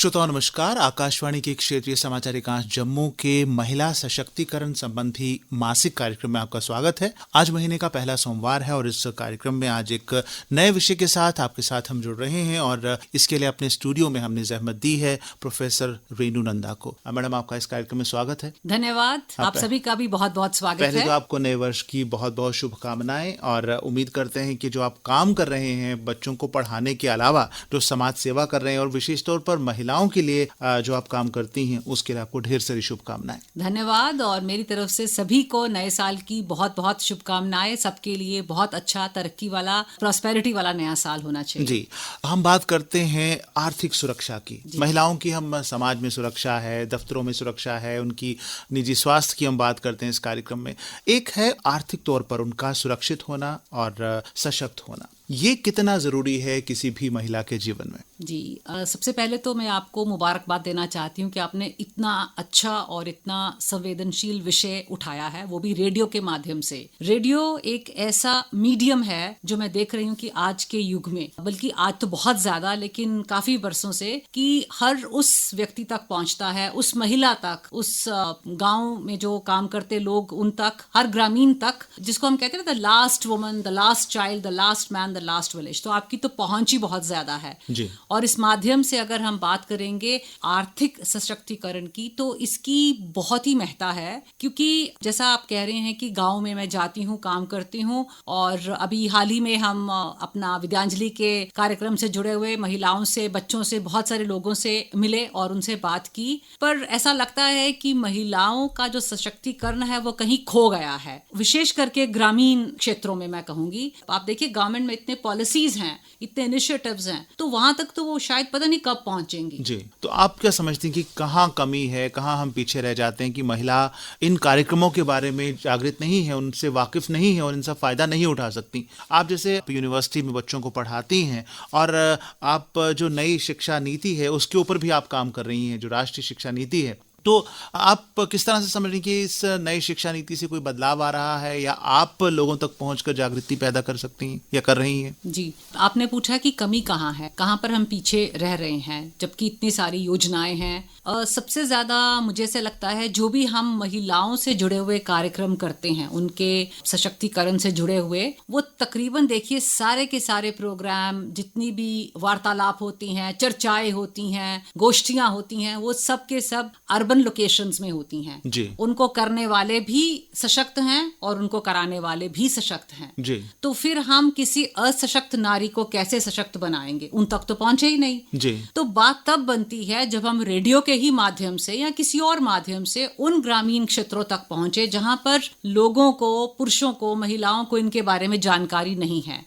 श्रोताओं नमस्कार। आकाशवाणी के क्षेत्रीय समाचार एकांश जम्मू के महिला सशक्तिकरण संबंधी मासिक कार्यक्रम में आपका स्वागत है। आज महीने का पहला सोमवार है और इस कार्यक्रम में आज एक नए विषय के साथ आपके साथ हम जुड़ रहे हैं और इसके लिए अपने स्टूडियो में हमने जहमत दी है प्रोफेसर रेणु नंदा को। मैडम, आपका इस कार्यक्रम में स्वागत है। धन्यवाद। आप सभी का भी बहुत बहुत स्वागत है। पहले तो आपको नए वर्ष की बहुत बहुत शुभकामनाएं और उम्मीद करते हैं कि जो आप काम कर रहे हैं बच्चों को पढ़ाने के अलावा जो समाज सेवा कर रहे हैं और विशेष तौर पर महिलाओं के लिए जो आप काम करती हैं उसके लिए आपको ढेर सारी शुभकामनाएं। धन्यवाद। और मेरी तरफ से सभी को नए साल की बहुत बहुत शुभकामनाएं। सबके लिए बहुत अच्छा तरक्की वाला, प्रॉस्पेरिटी वाला नया साल होना चाहिए। जी, हम बात करते हैं आर्थिक सुरक्षा की। महिलाओं की हम समाज में सुरक्षा है, दफ्तरों में सुरक्षा है, उनकी निजी स्वास्थ्य की हम बात करते हैं इस कार्यक्रम में। एक है आर्थिक तौर पर उनका सुरक्षित होना और सशक्त होना। ये कितना जरूरी है किसी भी महिला के जीवन में? जी, सबसे पहले तो मैं आपको मुबारकबाद देना चाहती हूँ कि आपने इतना अच्छा और इतना संवेदनशील विषय उठाया है, वो भी रेडियो के माध्यम से। रेडियो एक ऐसा मीडियम है जो मैं देख रही हूँ कि आज के युग में, बल्कि आज तो बहुत ज्यादा, लेकिन काफी वर्षों से, कि हर उस व्यक्ति तक पहुंचता है, उस महिला तक, उस गांव में जो काम करते लोग उन तक, हर ग्रामीण तक, जिसको हम कहते हैं the last woman, the last child, the last man, the last village. तो आपकी तो पहुंच ही बहुत ज्यादा है जी। और इस माध्यम से अगर हम बात करेंगे आर्थिक सशक्तिकरण की, तो इसकी बहुत ही महत्ता है। क्योंकि जैसा आप कह रहे हैं कि गांव में मैं जाती हूँ, काम करती हूँ, और अभी हाल ही में हम अपना विद्यांजलि के कार्यक्रम से जुड़े हुए महिलाओं से, बच्चों से, बहुत सारे लोगों से मिले और उनसे बात की। पर ऐसा लगता है कि महिलाओं का जो सशक्तिकरण है वो कहीं खो गया है, विशेष करके ग्रामीण क्षेत्रों में। मैं कहूंगी, आप देखिए गवर्नमेंट में इतने पॉलिसीज हैं, इतने इनिशिएटिव्स हैं, तो वहां तक तो वो शायद पता नहीं कब पहुंचेंगी। जी, तो आप क्या समझती हैं कि कहाँ कमी है, कहाँ हम पीछे रह जाते हैं कि महिला इन कार्यक्रमों के बारे में जागृत नहीं है, उनसे वाकिफ नहीं है और इनसे फायदा नहीं उठा सकती? आप जैसे यूनिवर्सिटी में बच्चों को पढ़ाती हैं और आप जो नई शिक्षा नीति है उसके ऊपर भी आप काम कर रही हैं, जो राष्ट्रीय शिक्षा नीति है, तो आप किस तरह से समझ रही हैं कि इस नई शिक्षा नीति से कोई बदलाव आ रहा है या आप लोगों तक पहुंचकर जागृति पैदा कर सकती हैं या कर रही हैं? जी, आपने पूछा कि कमी कहाँ है, कहाँ पर हम पीछे रह रहे हैं, जबकि इतनी सारी योजनाएं हैं। सबसे ज्यादा मुझे ऐसे लगता है जो भी हम महिलाओं से जुड़े हुए कार्यक्रम करते हैं, उनके सशक्तिकरण से जुड़े हुए, वो तकरीबन देखिए सारे के सारे प्रोग्राम, जितनी भी वार्तालाप होती हैं, चर्चाएं होती हैं, गोष्ठियां होती हैं, वो सब के सब अर्बन लोकेशंस में होती हैं। जी। उनको करने वाले भी सशक्त हैं और उनको कराने वाले भी सशक्त हैं। जी। तो फिर हम किसी असशक्त नारी को कैसे सशक्त बनाएंगे? उन तक तो पहुंचे ही नहीं। जी। तो बात तब बनती है जब हम रेडियो के ही माध्यम से या किसी और माध्यम से उन ग्रामीण क्षेत्रों तक पहुंचे जहां पर लोगों को, पुरुषों को, महिलाओं को इनके बारे में जानकारी नहीं है।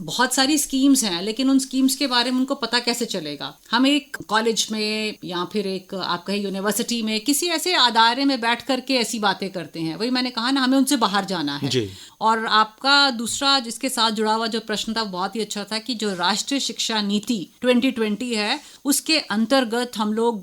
बहुत सारी स्कीम्स हैं, लेकिन उन स्कीम्स के बारे में उनको पता कैसे चलेगा? हम एक कॉलेज में या फिर एक आप कहे यूनिवर्सिटी में, किसी ऐसे अदारे में बैठ करके ऐसी बातें करते हैं। वही मैंने कहा ना, हमें उनसे बाहर जाना है। जी। और आपका दूसरा जिसके साथ जुड़ा हुआ जो प्रश्न था बहुत ही अच्छा था कि जो राष्ट्रीय शिक्षा नीति 2020 है, उसके अंतर्गत हम लोग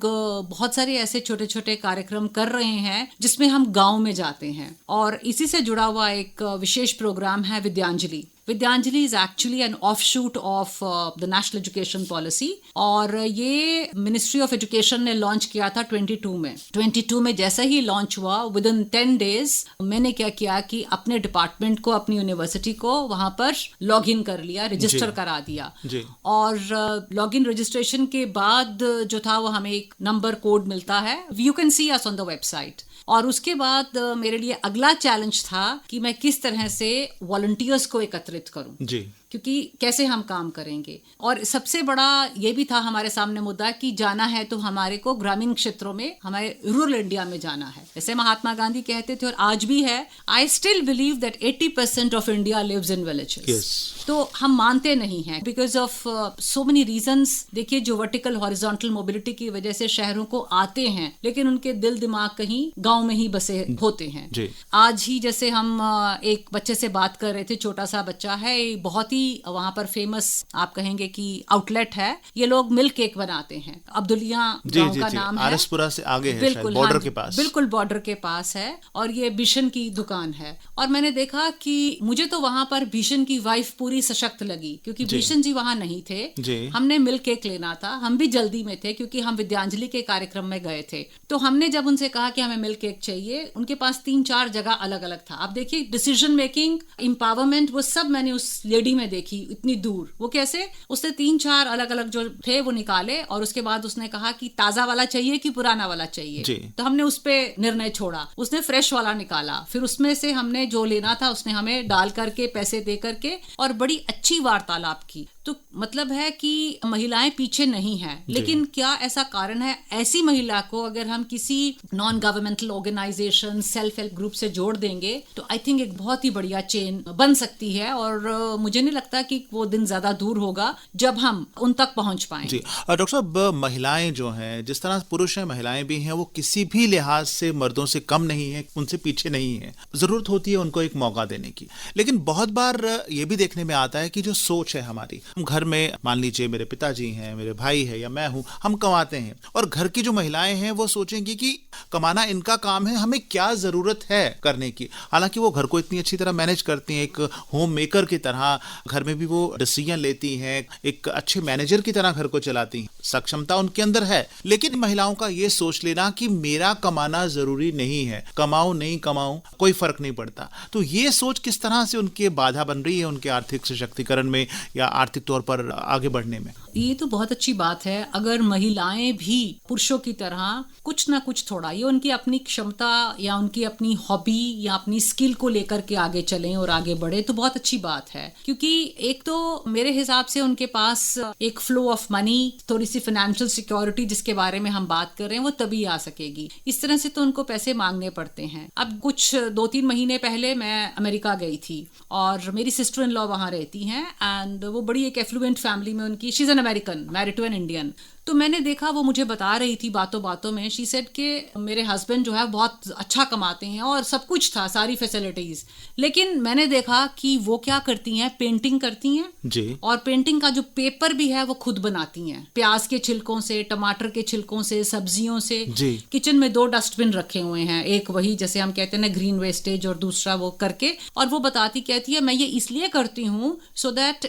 बहुत सारे ऐसे छोटे छोटे कार्यक्रम कर रहे हैं जिसमें हम गाँव में जाते हैं। और इसी से जुड़ा हुआ एक विशेष प्रोग्राम है Vidyanjali. Vidyanjali is actually an offshoot of the national education policy, और ये मिनिस्ट्री ऑफ एजुकेशन ने लॉन्च किया था 22 में। जैसे ही लॉन्च हुआ, विद इन 10 डेज मैंने क्या किया कि अपने डिपार्टमेंट को, अपनी यूनिवर्सिटी को वहां पर लॉग इन कर लिया, रजिस्टर करा दिया। जी। और लॉग इन रजिस्ट्रेशन के बाद जो था वो हमें एक नंबर कोड मिलता है, you can see us on the website. और उसके बाद मेरे लिए अगला चैलेंज था कि मैं किस तरह से वॉलंटियर्स को एकत्रित करूं। जी। क्योंकि कैसे हम काम करेंगे। और सबसे बड़ा ये भी था हमारे सामने मुद्दा कि जाना है तो हमारे को ग्रामीण क्षेत्रों में, हमारे रूरल इंडिया में जाना है। जैसे महात्मा गांधी कहते थे और आज भी है, I still believe that 80% of India lives in villages. तो हम मानते नहीं हैं because of so many reasons. देखिए, जो वर्टिकल हॉरिजॉन्टल मोबिलिटी की वजह से शहरों को आते हैं, लेकिन उनके दिल दिमाग कहीं गांव में ही बसे होते हैं। आज ही जैसे हम एक बच्चे से बात कर रहे थे, छोटा सा बच्चा है, बहुत ही ही वहाँ पर फेमस आप कहेंगे कि आउटलेट है, ये लोग मिल्क केक बनाते हैं। अब्दुलिया गांव का नाम है, आरएसपुरा से आगे है, शायद बॉर्डर के पास। बिल्कुल बॉर्डर के पास है, और ये बिशन की दुकान है। और मैंने देखा कि मुझे तो वहां पर बिशन की वाइफ पूरी सशक्त लगी, क्योंकि बिशन जी वहां नहीं थे। हमने मिल्क केक लेना था, हम भी जल्दी में थे क्योंकि हम विद्यांजलि के कार्यक्रम में गए थे। तो हमने जब उनसे कहा कि हमें मिल्क केक चाहिए, उनके पास 3-4 जगह अलग अलग था। आप देखिए, डिसीजन मेकिंग, एम्पावरमेंट, वो सब मैंने उस लेडी में देखी इतनी दूर। वो कैसे, उसने 3-4 अलग अलग जो थे वो निकाले, और उसके बाद उसने कहा कि ताजा वाला चाहिए कि पुराना वाला चाहिए। तो हमने उस पे निर्णय छोड़ा, उसने फ्रेश वाला निकाला, फिर उसमें से हमने जो लेना था उसने हमें डाल करके, पैसे दे करके, और बड़ी अच्छी वार्तालाप की। तो मतलब है कि महिलाएं पीछे नहीं हैं, लेकिन क्या ऐसा कारण है, ऐसी महिला को अगर हम किसी non governmental organisation, self help group से जोड़ देंगे तो आई थिंक एक बहुत ही बढ़िया चेन बन सकती है। और मुझे नहीं लगता कि वो दिन ज्यादा दूर होगा जब हम उन तक पहुंच पाएंगे। जी डॉक्टर साहब, महिलाएं जो हैं, जिस तरह पुरुष हैं महिलाएं भी हैं, वो किसी भी लिहाज से मर्दों से कम नहीं है, उनसे पीछे नहीं है। जरूरत होती है उनको एक मौका देने की। लेकिन बहुत बार ये भी देखने में आता है कि जो सोच है हमारी, घर में मान लीजिए मेरे पिताजी हैं, मेरे भाई है या मैं हूं, हम कमाते हैं, और घर की जो महिलाएं हैं वो सोचेंगी कि कमाना इनका काम है, हमें क्या जरूरत है करने की। हालांकि वो घर को इतनी अच्छी तरह मैनेज करती हैं, एक होम मेकर की तरह घर में भी वो डिसीजन लेती हैं, एक अच्छे मैनेजर की तरह घर को चलाती हैं, सक्षमता उनके अंदर है। लेकिन महिलाओं का ये सोच लेना कि मेरा कमाना जरूरी नहीं है, कमाऊं नहीं कमाऊं कोई फर्क नहीं पड़ता, तो ये सोच किस तरह से उनके बाधा बन रही है उनके आर्थिक सशक्तिकरण में या आर्थिक तौर पर आगे बढ़ने में? ये तो बहुत अच्छी बात है, अगर महिलाएं भी पुरुषों की तरह कुछ ना कुछ थोड़ा, ये उनकी अपनी क्षमता या उनकी अपनी हॉबी या अपनी स्किल को लेकर के आगे चलें और आगे बढ़े, तो बहुत अच्छी बात है। क्योंकि एक तो मेरे हिसाब से उनके पास एक फ्लो ऑफ मनी, थोड़ी सी फाइनेंशियल सिक्योरिटी जिसके बारे में हम बात कर रहे हैं, वो तभी आ सकेगी। इस तरह से तो उनको पैसे मांगने पड़ते हैं। अब कुछ 2-3 महीने पहले मैं अमेरिका गई थी, और मेरी सिस्टर इन लॉ वहां रहती हैं, एंड वो बड़ी एक एफ्लुएंट फैमिली में उनकी, she is an American married to an Indian. तो मैंने देखा, वो मुझे बता रही थी बातों बातों में, शी सेड के मेरे हस्बैंड जो है बहुत अच्छा कमाते हैं और सब कुछ था, सारी फैसिलिटीज, लेकिन मैंने देखा कि वो क्या करती हैं, पेंटिंग करती हैं जी, और पेंटिंग का जो पेपर भी है वो खुद बनाती हैं, प्याज के छिलकों से, टमाटर के छिलकों से, सब्जियों से जी। किचन में 2 डस्टबिन रखे हुए हैं, एक वही जैसे हम कहते हैं ना ग्रीन वेस्टेज, और दूसरा वो करके, और वो बताती, कहती है मैं ये इसलिए करती हूँ so that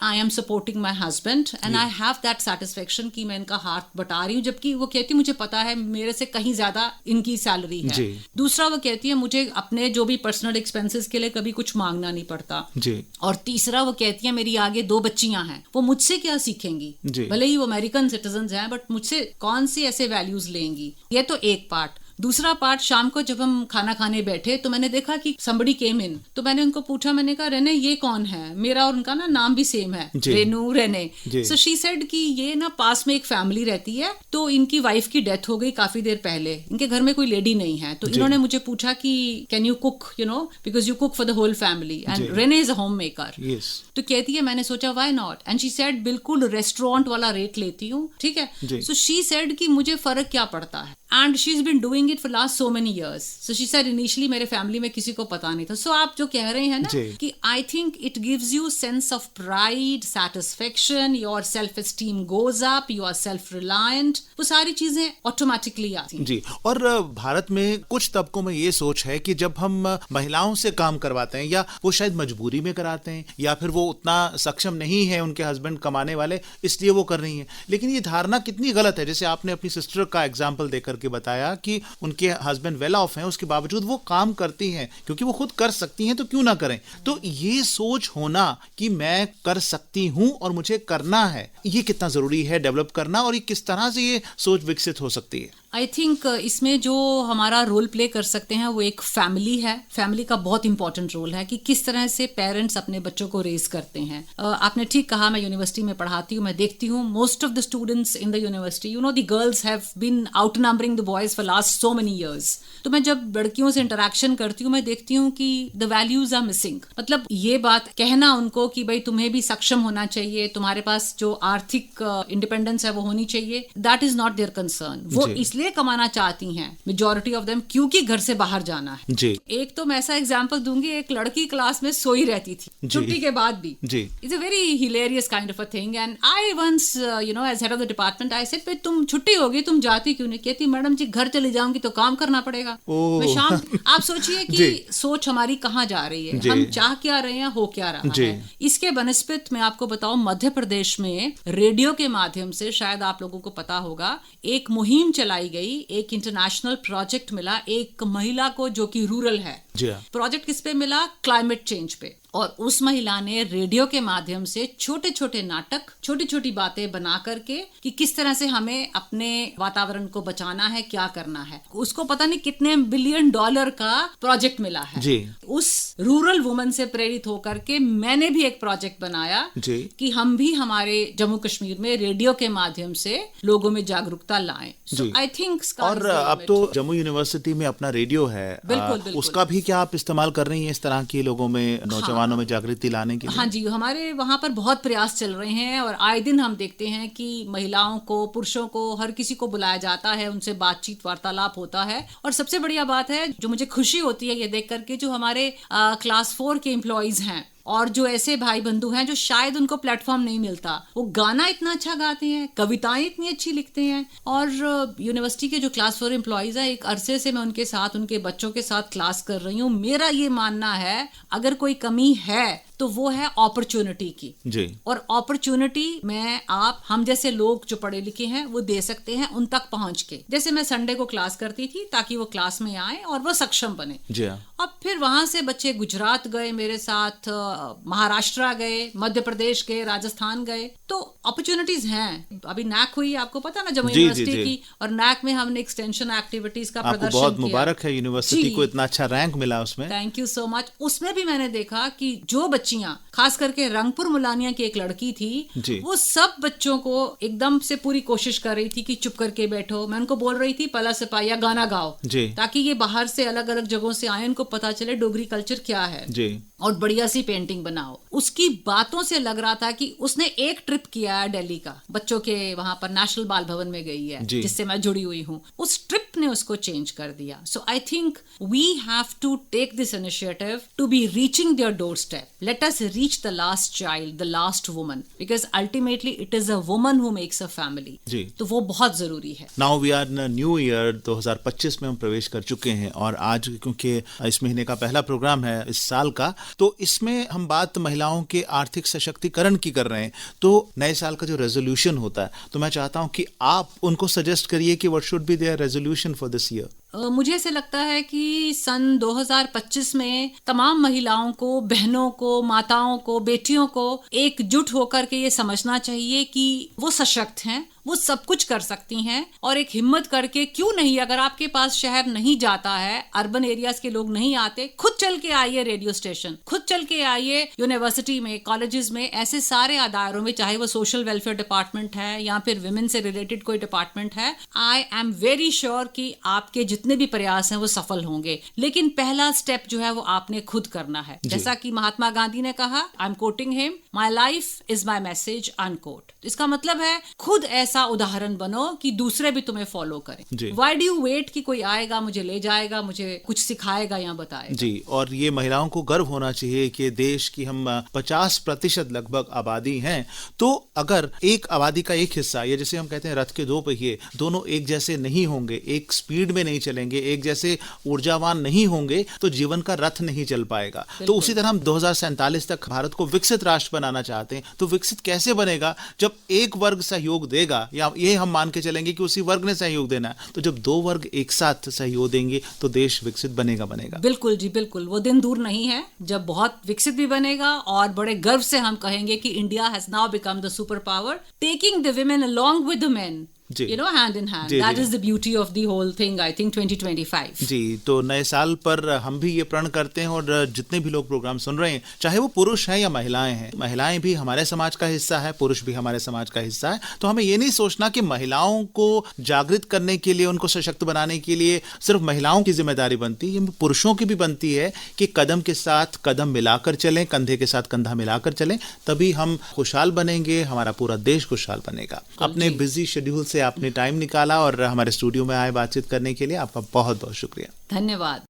I am supporting my husband and I have that satisfaction कि इनका हाथ बटा रही हूँ, जबकि वो कहती है मुझे पता है मेरे से कहीं ज्यादा इनकी सैलरी है। दूसरा वो कहती है मुझे अपने जो भी पर्सनल एक्सपेंसेस के लिए कभी कुछ मांगना नहीं पड़ता जी। और तीसरा वो कहती है मेरी आगे 2 बच्चियां हैं, वो मुझसे क्या सीखेंगी, भले ही वो अमेरिकन सिटीजन हैं, बट मुझसे कौन सी ऐसे वैल्यूज लेंगी। ये तो एक पार्ट। दूसरा पार्ट, शाम को जब हम खाना खाने बैठे तो मैंने देखा कि somebody came in, तो मैंने उनको पूछा, मैंने कहा रेने ये कौन है, मेरा और उनका ना नाम भी सेम है, Renu Renee. So she said कि ये ना पास में एक फैमिली रहती है, तो इनकी वाइफ की डेथ हो गई काफी देर पहले, इनके घर में कोई लेडी नहीं है, तो इन्होंने मुझे पूछा कि can you cook, you know, because you cook for the whole family and Renee is a homemaker. तो कहती है, मैंने सोचा why not, and she said बिल्कुल रेस्टोरेंट वाला रेट लेती हूँ, ठीक है। सो शी सेड कि मुझे फर्क क्या पड़ता है, and she is been doing it for last so many years. So she said initially मेरे फैमिली में किसी को पता नहीं था। सो आप जो कह रहे हैं ना कि I think it gives you sense of pride, satisfaction, your self esteem goes up, you are self reliant, वो सारी चीजें ऑटोमेटिकली आती हैं। जी। और भारत में कुछ तबकों में ये सोच है कि जब हम महिलाओं से काम करवाते हैं, या वो शायद मजबूरी में कराते हैं, या फिर वो उतना सक्षम नहीं है उनके हस्बैंड कमाने वाले, इसलिए वो कर रही हैं। लेकिन ये धारणा कितनी गलत है। जैसे आपने अपनी सिस्टर का एग्जाम्पल देकर के बताया कि उनके हस्बैंड वेल ऑफ हैं, उसके बावजूद वो काम करती हैं क्योंकि वो खुद कर सकती हैं, तो क्यों ना करें। तो ये सोच होना कि मैं कर सकती हूं और मुझे करना है, ये कितना जरूरी है डेवलप करना, और ये किस तरह से ये सोच विकसित हो सकती है? आई थिंक इसमें जो हमारा रोल प्ले कर सकते हैं वो एक फैमिली है। फैमिली का बहुत इंपॉर्टेंट रोल है कि किस तरह से पेरेंट्स अपने बच्चों को रेज करते हैं। आपने ठीक कहा, मैं यूनिवर्सिटी में पढ़ाती हूँ, मैं देखती हूँ most of the students in the university, you know, the girls have been outnumbering the boys for last so many years. तो मैं जब लड़कियों से इंटरेक्शन करती हूँ, मैं देखती हूँ कि द वैल्यूज आर मिसिंग। मतलब ये बात कहना उनको कि भाई तुम्हें भी सक्षम होना चाहिए, तुम्हारे पास जो आर्थिक इंडिपेंडेंस है वो होनी चाहिए, that is not their concern. वो इसलिए इसलिए कमाना चाहती हैं मेजॉरिटी ऑफ देम क्योंकि घर से बाहर जाना है जी एक तो मैं ऐसा एग्जांपल दूंगी एक लड़की क्लास में सोई रहती थी छुट्टी के बाद भी जी it's a very hilarious kind of a thing and I once as head of the department I said भाई तुम छुट्टी होगी तुम जाती क्यों नहीं कहती मैडम जी घर चली जाऊंगी तो काम करना पड़ेगा मैं शाम आप सोचिए कि सोच हमारी कहाँ जा रही है हम चाह क्या रहे हैं हो क्या रहा है इसके बनस्पत मैं आपको बताऊं मध्य प्रदेश में रेडियो के माध्यम से शायद आप लोगों को पता होगा एक मुहिम चलाई गई एक इंटरनेशनल प्रोजेक्ट मिला एक महिला को जो कि रूरल है प्रोजेक्ट किस पे मिला क्लाइमेट चेंज पे और उस महिला ने रेडियो के माध्यम से छोटे छोटे नाटक छोटी छोटी बातें बना करके कि किस तरह से हमें अपने वातावरण को बचाना है क्या करना है उसको पता नहीं कितने $1 बिलियन का प्रोजेक्ट मिला है जी उस रूरल वुमन से प्रेरित होकर के मैंने भी एक प्रोजेक्ट बनाया जी कि हम भी हमारे जम्मू कश्मीर में रेडियो के माध्यम से लोगों में जागरूकता लाएं आई थिंक और अब तो जम्मू यूनिवर्सिटी में अपना रेडियो है बिल्कुल उसका भी क्या आप इस्तेमाल कर रही हैं इस तरह के लोगों में नौजवानों में जागृति लाने के लिए हाँ जी हमारे वहाँ पर बहुत प्रयास चल रहे हैं और आए दिन हम देखते हैं कि महिलाओं को पुरुषों को हर किसी को बुलाया जाता है उनसे बातचीत वार्तालाप होता है और सबसे बढ़िया बात है जो मुझे खुशी होती है ये देख करके जो हमारे क्लास 4 के एम्प्लॉइज हैं और जो ऐसे भाई बंधु हैं जो शायद उनको प्लेटफॉर्म नहीं मिलता वो गाना इतना अच्छा गाते हैं कविताएं इतनी अच्छी लिखते हैं और यूनिवर्सिटी के जो क्लास 4 एम्प्लॉइज है एक अरसे से मैं उनके साथ उनके बच्चों के साथ क्लास कर रही हूँ मेरा ये मानना है अगर कोई कमी है तो वो है अपॉर्चुनिटी की जी और अपॉर्चुनिटी में आप हम जैसे लोग जो पढ़े लिखे हैं वो दे सकते हैं उन तक पहुंच के जैसे मैं संडे को क्लास करती थी ताकि वो क्लास में आए और वो सक्षम बने जी अब फिर वहां से बच्चे गुजरात गए मेरे साथ महाराष्ट्र गए मध्य प्रदेश गए राजस्थान गए तो अपॉर्चुनिटीज हैं अभी नैक हुई आपको पता ना जम्मू यूनिवर्सिटी की और नैक में हमने एक्सटेंशन एक्टिविटीज का प्रदर्शन बहुत मुबारक है यूनिवर्सिटी को इतना अच्छा रैंक मिला उसमें थैंक यू सो मच उसमें भी मैंने देखा कि जो बच्चियां खास करके रंगपुर मुलानिया की एक लड़की थी वो सब बच्चों को एकदम से पूरी कोशिश कर रही थी कि चुप करके बैठो मैं उनको बोल रही थी पला सपाया गाना गाओ ताकि ये बाहर से अलग अलग जगहों से आए उनको पता चले डोगरी कल्चर क्या है और बढ़िया सी पेंटिंग बनाओ उसकी बातों से लग रहा था कि उसने एक ट्रिप किया है दिल्ली का बच्चों के वहां पर नेशनल बाल भवन में गई है जिससे मैं जुड़ी हुई हूँ उस ट्रिप ने उसको चेंज कर दिया so I think we have to take this initiative to be reaching their doorstep let us reach the last child the last woman because ultimately it is a woman who makes a family तो वो बहुत जरूरी है now we are in new year 2025 में हम प्रवेश कर चुके हैं और आज क्योंकि इस महीने का पहला प्रोग्राम है इस साल का तो इसमें हम बात महिलाओं के आर्थिक सशक्तिकरण की कर रहे हैं तो नए साल का जो रेजोल्यूशन होता है तो मैं चाहता हूं कि आप उनको सजेस्ट करिए कि what should be their resolution for this year मुझे ऐसे लगता है कि सन 2025 में तमाम महिलाओं को बहनों को माताओं को बेटियों को एकजुट होकर के ये समझना चाहिए कि वो सशक्त हैं वो सब कुछ कर सकती हैं और एक हिम्मत करके क्यों नहीं अगर आपके पास शहर नहीं जाता है अर्बन एरियाज के लोग नहीं आते खुद चल के आइए रेडियो स्टेशन खुद चल के आइए यूनिवर्सिटी में कॉलेजेस में ऐसे सारे अदारों में चाहे वो सोशल वेलफेयर डिपार्टमेंट है या फिर विमेन से रिलेटेड कोई डिपार्टमेंट है आई एम वेरी श्योर कि आपके जितने भी प्रयास हैं वो सफल होंगे लेकिन पहला स्टेप जो है वो आपने खुद करना है जैसा कि महात्मा गांधी ने कहा I am quoting him my life is my message unquote इसका मतलब है खुद ऐसा उदाहरण बनो कि दूसरे भी तुम्हें फॉलो करें व्हाई डू यू वेट कि कोई आएगा मुझे ले जाएगा मुझे कुछ सिखाएगा या बताएगा जी और ये महिलाओं को गर्व होना चाहिए कि देश की हम 50% लगभग आबादी हैं तो अगर एक आबादी का एक हिस्सा या जैसे हम कहते हैं रथ के दो पहिए दोनों एक जैसे नहीं होंगे एक स्पीड में नहीं चलेंगे एक जैसे ऊर्जावान नहीं होंगे तो जीवन का रथ नहीं चल पाएगा तो उसी तरह हम 2047 तक भारत को विकसित राष्ट्र बनाना चाहते हैं तो विकसित कैसे बनेगा जब एक वर्ग सहयोग देगा या ये हम मान के चलेंगे कि उसी वर्ग ने सहयोग देना है तो जब दो वर्ग एक साथ सहयोग देंगे तो देश विकसित बनेगा बिल्कुल जी बिल्कुल वो दिन दूर नहीं है जब बहुत विकसित भी बनेगा और बड़े गर्व से हम कहेंगे कि India has now become the super power taking the women along with the main you know hand in hand that is the beauty of the whole thing I think 2025 जी तो नए साल पर हम भी ये प्रण करते हैं और जितने भी लोग प्रोग्राम सुन रहे हैं चाहे वो पुरुष हैं या महिलाएं हैं महिलाएं भी हमारे समाज का हिस्सा है पुरुष भी हमारे समाज का हिस्सा है तो हमें ये नहीं सोचना कि महिलाओं को जागृत करने के लिए उनको सशक्त बनाने के लिए सिर्फ महिलाओं की जिम्मेदारी बनती है पुरुषों की भी बनती है कि कदम के साथ कदम मिलाकर चलें कंधे के साथ कंधा मिलाकर चलें तभी हम खुशहाल बनेंगे हमारा पूरा देश खुशहाल बनेगा अपने बिजी शेड्यूल से आपने टाइम निकाला और हमारे स्टूडियो में आए बातचीत करने के लिए। आपका बहुत बहुत शुक्रिया। धन्यवाद।